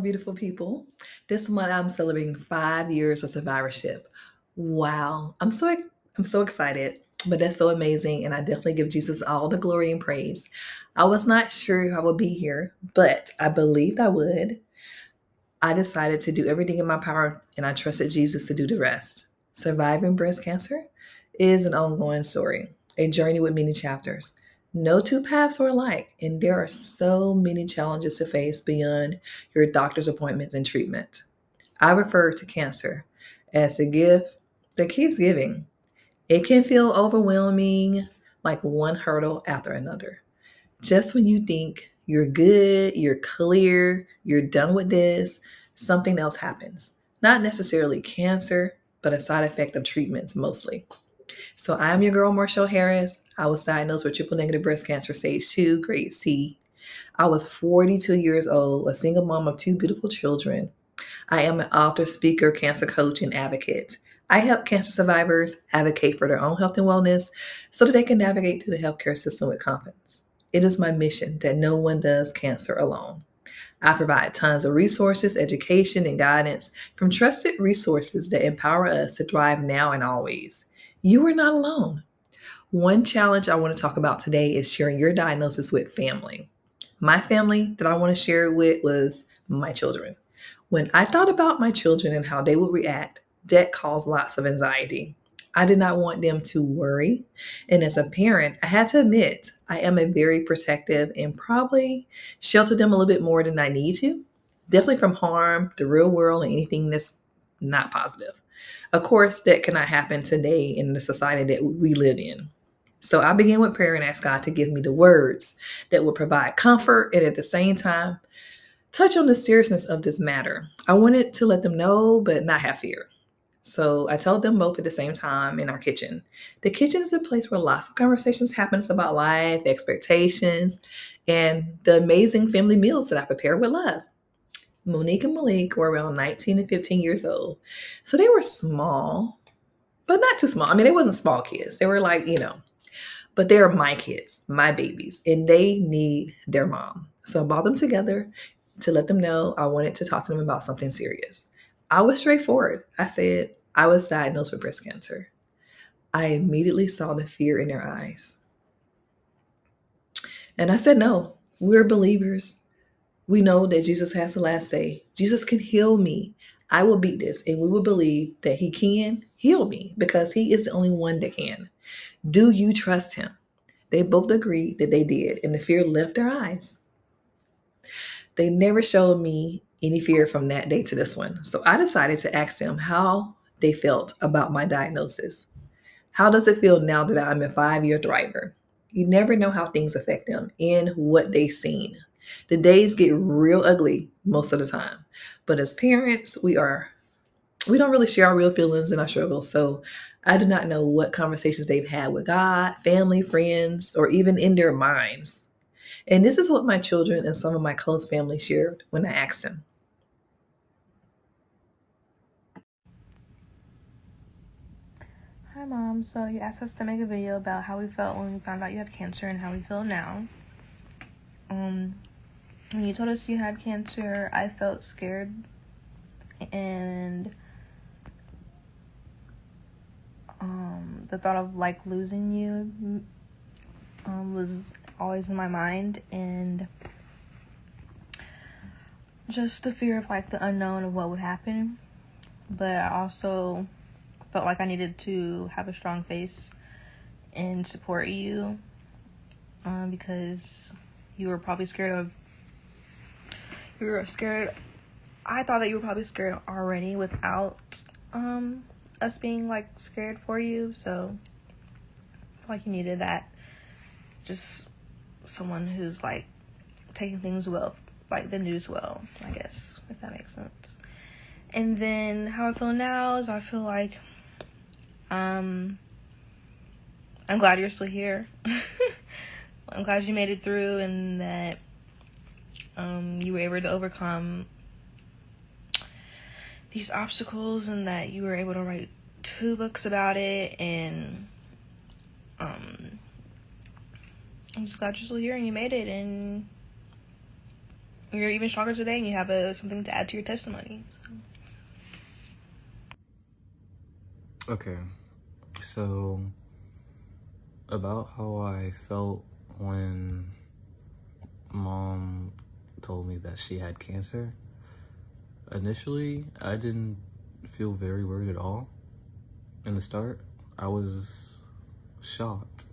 beautiful people. This month I'm celebrating 5 years of survivorship. Wow. I'm so excited, but that's so amazing. And I definitely give Jesus all the glory and praise. I was not sure if I would be here, but I believed I would. I decided to do everything in my power and I trusted Jesus to do the rest. Surviving breast cancer is an ongoing story, a journey with many chapters. No two paths are alike, and there are so many challenges to face beyond your doctor's appointments and treatment. I refer to cancer as the gift that keeps giving. It can feel overwhelming, like one hurdle after another. Just when you think you're good, you're clear, you're done with this, something else happens. Not necessarily cancer, but a side effect of treatments mostly. So I'm your girl, Marshelle Harris. I was diagnosed with triple negative breast cancer, stage 2, grade C. I was 42 years old, a single mom of two beautiful children. I am an author, speaker, cancer coach, and advocate. I help cancer survivors advocate for their own health and wellness so that they can navigate through the healthcare system with confidence. It is my mission that no one does cancer alone. I provide tons of resources, education, and guidance from trusted resources that empower us to thrive now and always. You are not alone. One challenge I want to talk about today is sharing your diagnosis with family. My family that I want to share it with was my children. When I thought about my children and how they would react, that caused lots of anxiety. I did not want them to worry. And as a parent, I had to admit I am a very protective and probably shelter them a little bit more than I need to. Definitely from harm, the real world, and anything that's not positive. Of course, that cannot happen today in the society that we live in. So I began with prayer and asked God to give me the words that would provide comfort and at the same time touch on the seriousness of this matter. I wanted to let them know, but not have fear. So I told them both at the same time in our kitchen. The kitchen is a place where lots of conversations happen about life, expectations, and the amazing family meals that I prepare with love. Monique and Malik were around 19 and 15 years old. So they were small, but not too small. I mean, they wasn't small kids. They were like, but they're my kids, my babies, and they need their mom. So I brought them together to let them know I wanted to talk to them about something serious. I was straightforward. I said I was diagnosed with breast cancer. I immediately saw the fear in their eyes. And I said, no, we're believers. We know that Jesus has the last say. Jesus can heal me. I will beat this. And we will believe that he can heal me because he is the only one that can. Do you trust him? They both agreed that they did, and the fear left their eyes. They never showed me any fear from that day to this one. So I decided to ask them how they felt about my diagnosis. How does it feel now that I'm a 5-year thriver? You never know how things affect them and what they've seen. The days get real ugly most of the time. But as parents, we don't really share our real feelings and our struggles. So I do not know what conversations they've had with God, family, friends, or even in their minds. And this is what my children and some of my close family shared when I asked them. Hi Mom, so you asked us to make a video about how we felt when we found out you had cancer and how we feel now. When you told us you had cancer, I felt scared, and the thought of like losing you was always in my mind, and just the fear of like the unknown of what would happen. But I also felt like I needed to have a strong face and support you, because you were probably scared. I thought that you were probably scared already without us being like scared for you. So I feel like you needed that, just someone who's like taking things well, like the news well, I guess, if that makes sense. And then how I feel now is I feel like I'm glad you're still here. I'm glad you made it through, and that you were able to overcome these obstacles, and that you were able to write 2 books about it. And I'm just glad you're still here and you made it, and you're even stronger today, and you have something to add to your testimony. Okay, so about how I felt when Mom told me that she had cancer. Initially, I didn't feel very worried at all. In the start, I was shocked,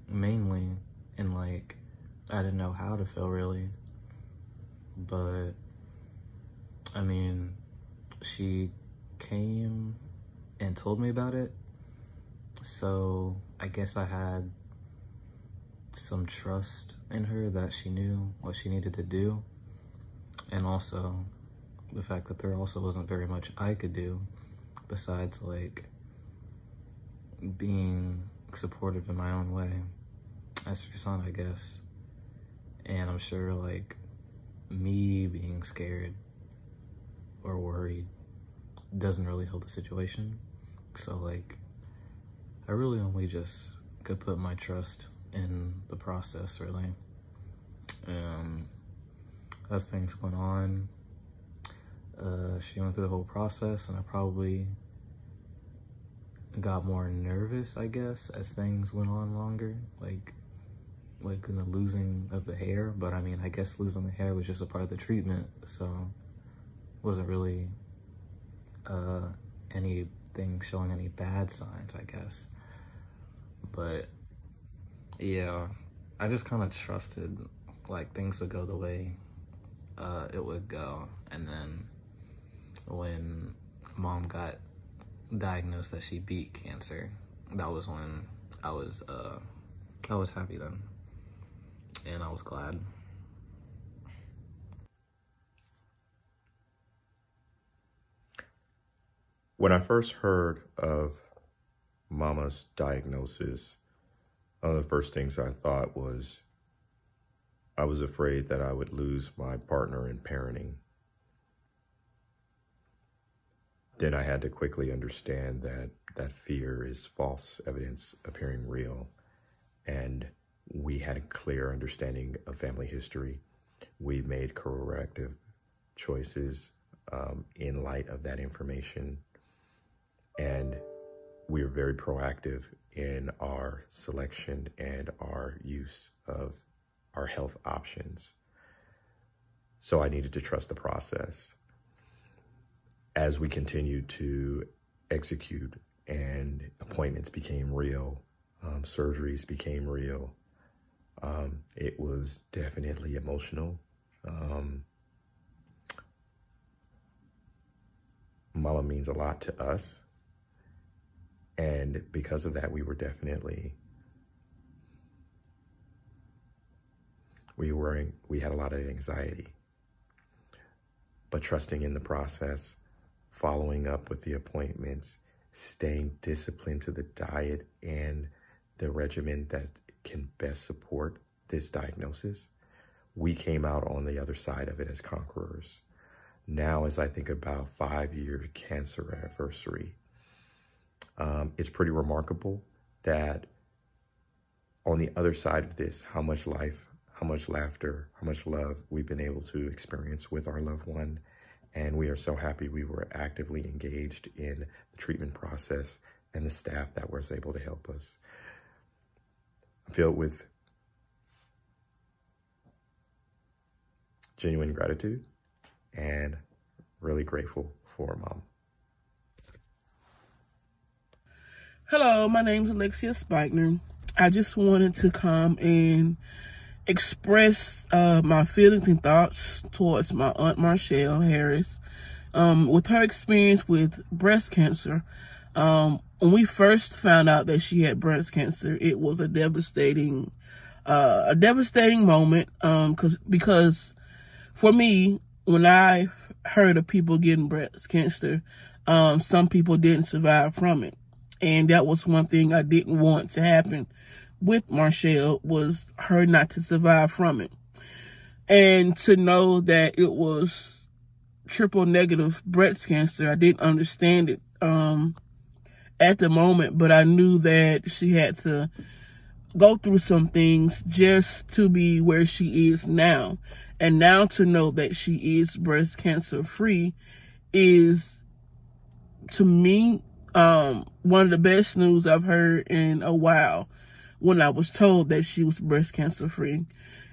mainly, and like, I didn't know how to feel really. But, I mean, she came and told me about it, so I guess I had some trust in her that she knew what she needed to do, and also the fact that there also wasn't very much I could do besides like being supportive in my own way as her son, I guess. And I'm sure like me being scared or worried doesn't really help the situation. So like, I really only just could put my trust in the process, really. As things went on, she went through the whole process, and I probably got more nervous, I guess, as things went on longer, like in the losing of the hair. But I mean, I guess losing the hair was just a part of the treatment, so wasn't really anything showing any bad signs, I guess. But yeah, I just kind of trusted like things would go the way it would go. And then when Mom got diagnosed that she beat cancer, that was when I was happy then, and I was glad. When I first heard of Mama's diagnosis, one of the first things I thought was I was afraid that I would lose my partner in parenting. Then I had to quickly understand that that fear is false evidence appearing real. And we had a clear understanding of family history. We made corrective choices in light of that information. And we are very proactive in our selection and our use of our health options. So I needed to trust the process. As we continued to execute and appointments became real, surgeries became real, it was definitely emotional. Mama means a lot to us. And because of that, we had a lot of anxiety. But trusting in the process, following up with the appointments, staying disciplined to the diet and the regimen that can best support this diagnosis, we came out on the other side of it as conquerors. Now, as I think about 5-year cancer anniversary, it's pretty remarkable that on the other side of this, how much life, how much laughter, how much love we've been able to experience with our loved one. And we are so happy we were actively engaged in the treatment process and the staff that was able to help us. I'm filled with genuine gratitude and really grateful for Mom. Hello, my name's Alexia Spikner. I just wanted to come and express my feelings and thoughts towards my Aunt Marshelle Harris. With her experience with breast cancer, when we first found out that she had breast cancer, it was a devastating moment. Because for me, when I heard of people getting breast cancer, some people didn't survive from it. And that was one thing I didn't want to happen with Marshelle, was her not to survive from it. And to know that it was triple negative breast cancer, I didn't understand it at the moment, but I knew that she had to go through some things just to be where she is now. And now to know that she is breast cancer free is, to me, one of the best news I've heard in a while when I was told that she was breast cancer free.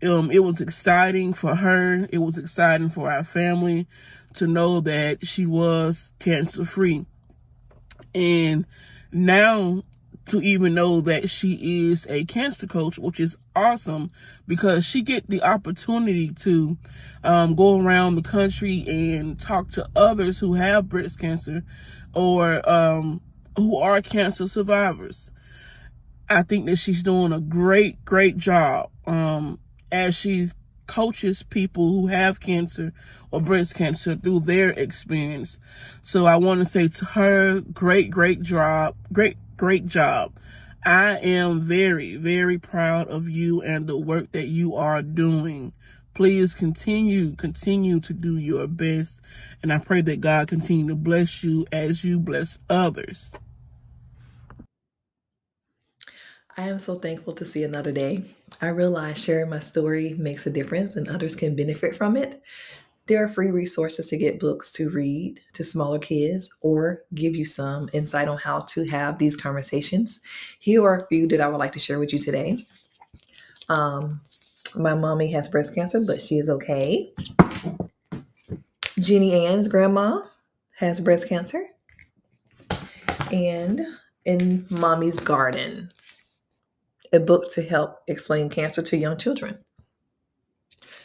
It was exciting for her. It was exciting for our family to know that she was cancer free. And now to even know that she is a cancer coach, which is awesome, because she get the opportunity to go around the country and talk to others who have breast cancer or who are cancer survivors. I think that she's doing a great job as she coaches people who have cancer or breast cancer through their experience. So I want to say to her, great job. Great job. I am very proud of you and the work that you are doing. Please continue to do your best. And I pray that God continue to bless you as you bless others. I am so thankful to see another day. I realize sharing my story makes a difference and others can benefit from it. There are free resources to get books to read to smaller kids or give you some insight on how to have these conversations. Here are a few that I would like to share with you today. My mommy has breast cancer, but she is okay. Jeannie Ann's grandma has breast cancer. And In Mommy's Garden, a book to help explain cancer to young children.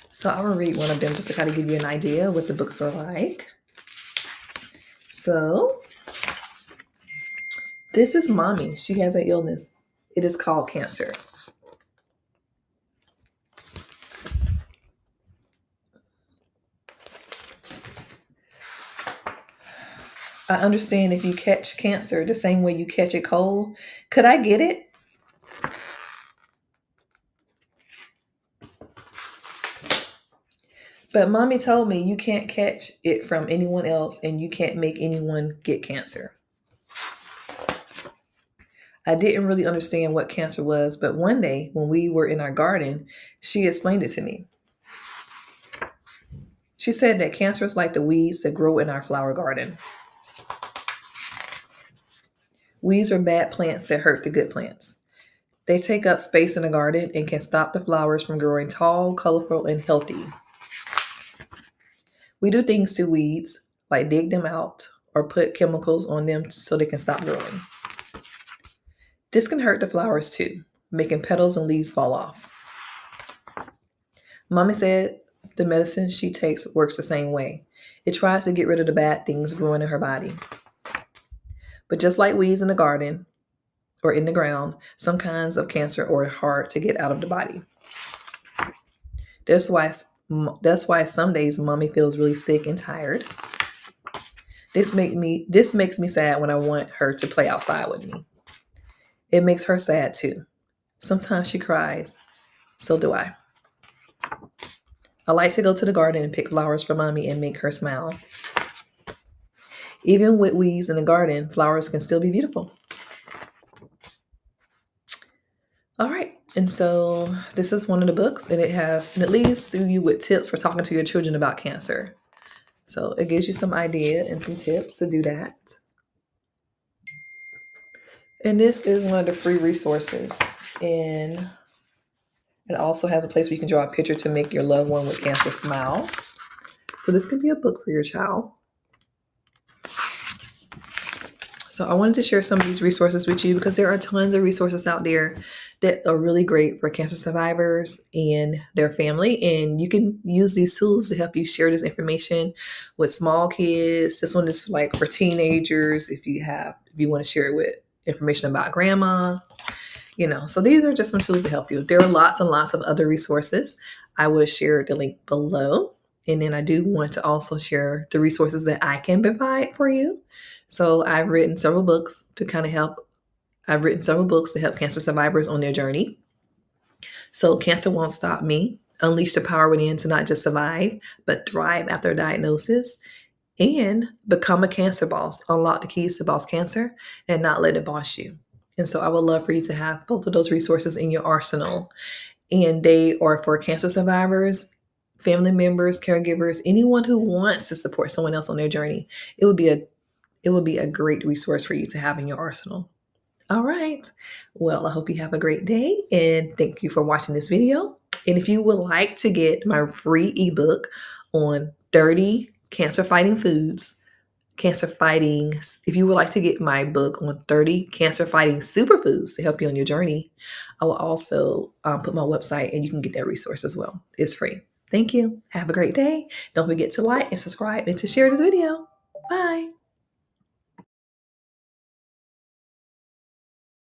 So I will read one of them just to kind of give you an idea of what the books are like. So this is Mommy. She has an illness. It is called cancer. I understand if you catch cancer the same way you catch a cold. Could I get it? But Mommy told me you can't catch it from anyone else and you can't make anyone get cancer. I didn't really understand what cancer was, but one day when we were in our garden, she explained it to me. She said that cancer is like the weeds that grow in our flower garden. Weeds are bad plants that hurt the good plants. They take up space in the garden and can stop the flowers from growing tall, colorful, and healthy. We do things to weeds, like dig them out or put chemicals on them so they can stop growing. This can hurt the flowers too, making petals and leaves fall off. Mommy said the medicine she takes works the same way. It tries to get rid of the bad things growing in her body. But just like weeds in the garden or in the ground, some kinds of cancer are hard to get out of the body. That's why some days Mommy feels really sick and tired. This makes me sad when I want her to play outside with me. It makes her sad too. Sometimes she cries. So do I. I like to go to the garden and pick flowers for Mommy and make her smile. Even with weeds in the garden, flowers can still be beautiful. All right. And so this is one of the books, and it leaves you with tips for talking to your children about cancer. So it gives you some idea and some tips to do that. And this is one of the free resources. And it also has a place where you can draw a picture to make your loved one with cancer smile. So this could be a book for your child. So I wanted to share some of these resources with you because there are tons of resources out there that are really great for cancer survivors and their family. And you can use these tools to help you share this information with small kids. This one is like for teenagers if you want to share it with information about grandma, so these are just some tools to help you. There are lots and lots of other resources. I will share the link below. And then I do want to also share the resources that I can provide for you. So I've written several books to help cancer survivors on their journey. So Cancer Won't Stop Me, Unleash the Power Within to not just survive, but thrive after diagnosis, and Become a Cancer Boss, Unlock the Keys to Boss Cancer and Not Let It Boss You. And so I would love for you to have both of those resources in your arsenal. And they are for cancer survivors, family members, caregivers, anyone who wants to support someone else on their journey. It would be a great resource for you to have in your arsenal. All right. Well, I hope you have a great day, and thank you for watching this video. And if you would like to get my free ebook on 30 cancer-fighting foods, if you would like to get my book on 30 cancer-fighting superfoods to help you on your journey, I will also put my website, and you can get that resource as well. It's free. Thank you. Have a great day. Don't forget to like and subscribe and to share this video. Bye.